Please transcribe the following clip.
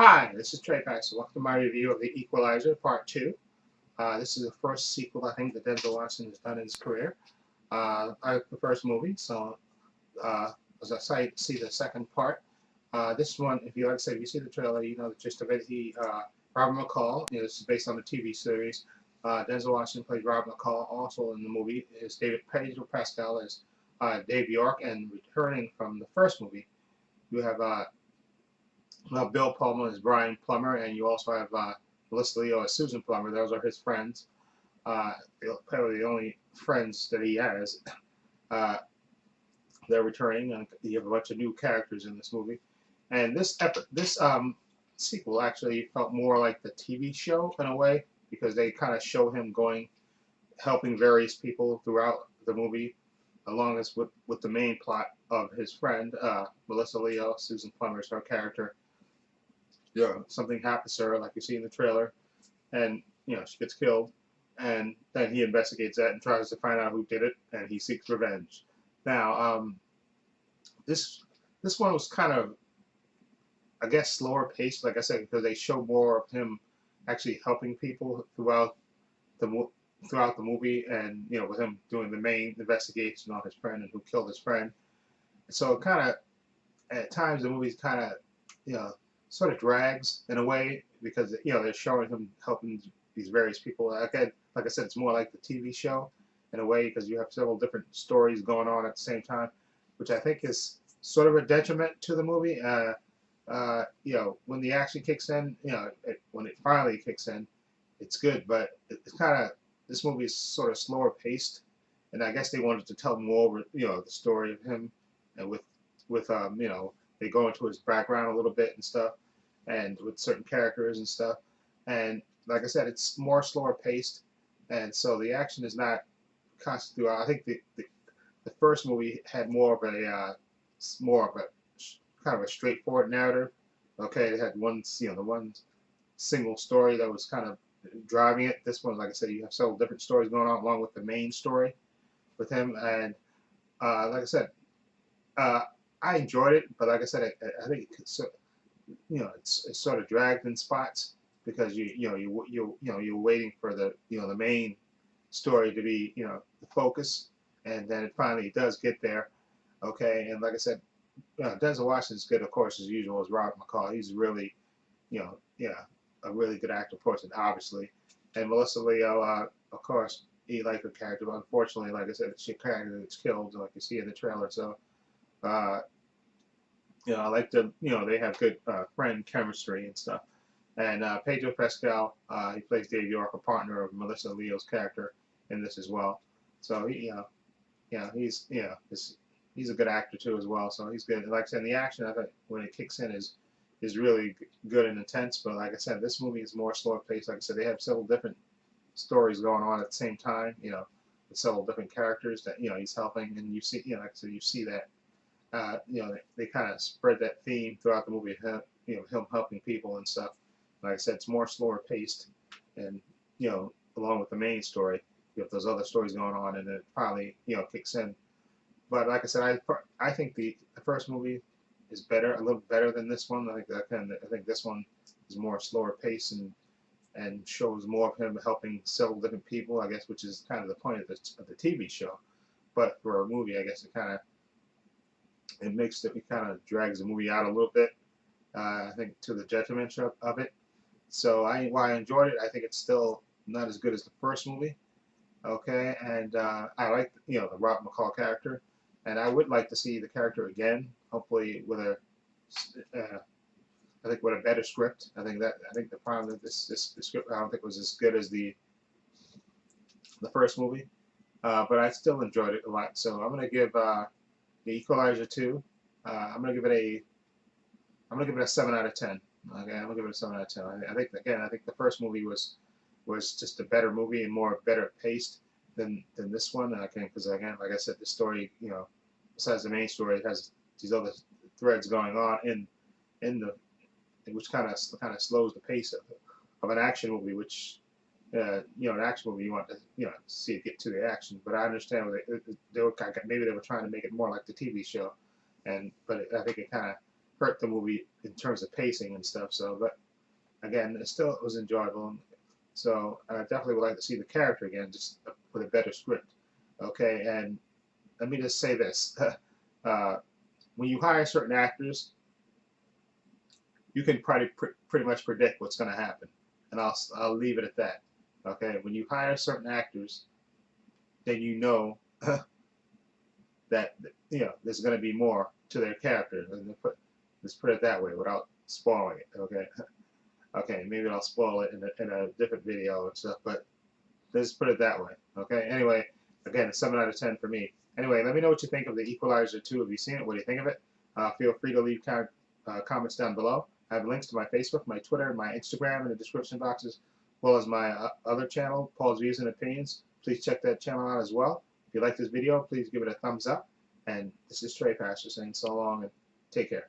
Hi, this is Trey Paxton. Welcome to my review of The Equalizer Part 2. This is the first sequel I think that Denzel Washington has done in his career. I like the first movie, so as I see the second part. This one, if you like I said, if you see the trailer, you know the gist of it. Robert McCall, this is based on the TV series. Denzel Washington played Robert McCall. Also in the movie is Pedro Pascal as Dave York, and returning from the first movie, you have Bill Pullman is Brian Plummer, and you also have Melissa Leo as Susan Plummer. Those are his friends. Probably the only friends that he has. Uh, they're returning, and you have a bunch of new characters in this movie. And this sequel actually felt more like the TV show in a way because they kind of show him going, helping various people throughout the movie, along as with the main plot of his friend Melissa Leo, Susan Plummer's her character. Something happens to her, like you see in the trailer, and she gets killed, and then he investigates that and tries to find out who did it, and he seeks revenge. Now, this this one was kind of, I guess, slower paced, like I said, because they show more of him actually helping people the throughout the movie, and with him doing the main investigation on his friend and who killed his friend. So it kind of, at times the movie's kind of, you know sort of drags in a way because they're showing him helping these various people. Like I said, it's more like the TV show in a way because you have several different stories going on at the same time, which I think is sort of a detriment to the movie. When the action kicks in, when it finally kicks in, it's good, but it's kind of, this movie is sort of slower paced, and I guess they wanted to tell more, the story of him, and with they go into his background a little bit and stuff, and with certain characters and stuff, and like I said, it's more slower paced, and so the action is not constant throughout. I think the first movie had more of a kind of a straightforward narrative. Okay, it had the one single story that was kind of driving it. This one, like I said, you have several different stories going on along with the main story with him, and like I said, uh, I enjoyed it, but like I said, I think it's sort of dragged in spots because you're waiting for the main story to be the focus, and then it finally does get there. Okay, and like I said, Denzel Washington's good, of course, as usual, as Robert McCall. He's really, yeah, a really good actor, of course, and obviously. And Melissa Leo, of course, he liked her character, but unfortunately, like I said, she character that's killed, like you see in the trailer. So, uh, I like they have good friend chemistry and stuff. And Pedro Pascal, he plays Dave York, a partner of Melissa Leo's character in this as well. So he's a good actor too as well. So he's good. Like I said, the action, I think when it kicks in is really good and intense. But like I said, this movie is more slower paced. Like I said, they have several different stories going on at the same time. With several different characters that he's helping, and you see, like I said, you see that they kind of spread that theme throughout the movie, him helping people and stuff. Like I said, it's more slower paced, and along with the main story, you have those other stories going on, and it finally kicks in. But like I said, I think the first movie is a little better than this one. I think this one is more slower paced and shows more of him helping several different people, I guess, which is kind of the point of the TV show. But for a movie, I guess it kind of drags the movie out a little bit. I think to the detriment of it. So while I enjoyed it, I think it's still not as good as the first movie. Okay, and I like the Rob McCall character, and I would like to see the character again. Hopefully with I think with a better script. I think the problem with this script, I don't think was as good as the first movie, but I still enjoyed it a lot. So I'm gonna give the Equalizer 2. I'm gonna give it a 7 out of 10. Okay, I'm gonna give it a 7 out of 10. I think the first movie was just a better movie and more better paced than this one. Because again, like I said, the story, besides the main story, it has these other threads going on in the which kind of slows the pace of an action movie, which an action movie you want to see it get to the action. But I understand they were maybe they were trying to make it more like the TV show, but I think it kind of hurt the movie in terms of pacing and stuff. So, but again, it still was enjoyable. So I definitely would like to see the character again, just with a better script. Okay, and let me just say this: when you hire certain actors, you can pretty much predict what's going to happen, and I'll leave it at that. Okay, when you hire certain actors, then you know that there's going to be more to their character. Let's put it that way without spoiling it. Okay, okay, maybe I'll spoil it in a different video and stuff, but let's put it that way. Okay. Anyway, again, 7 out of 10 for me. Anyway, let me know what you think of the Equalizer 2. Have you seen it? What do you think of it? Feel free to leave comments down below. I have links to my Facebook, my Twitter, my Instagram in the description boxes, as well as my other channel, Paul's Views and Opinions. Please check that channel out as well. If you like this video, please give it a thumbs up. And this is Trey Pastor saying so long and take care.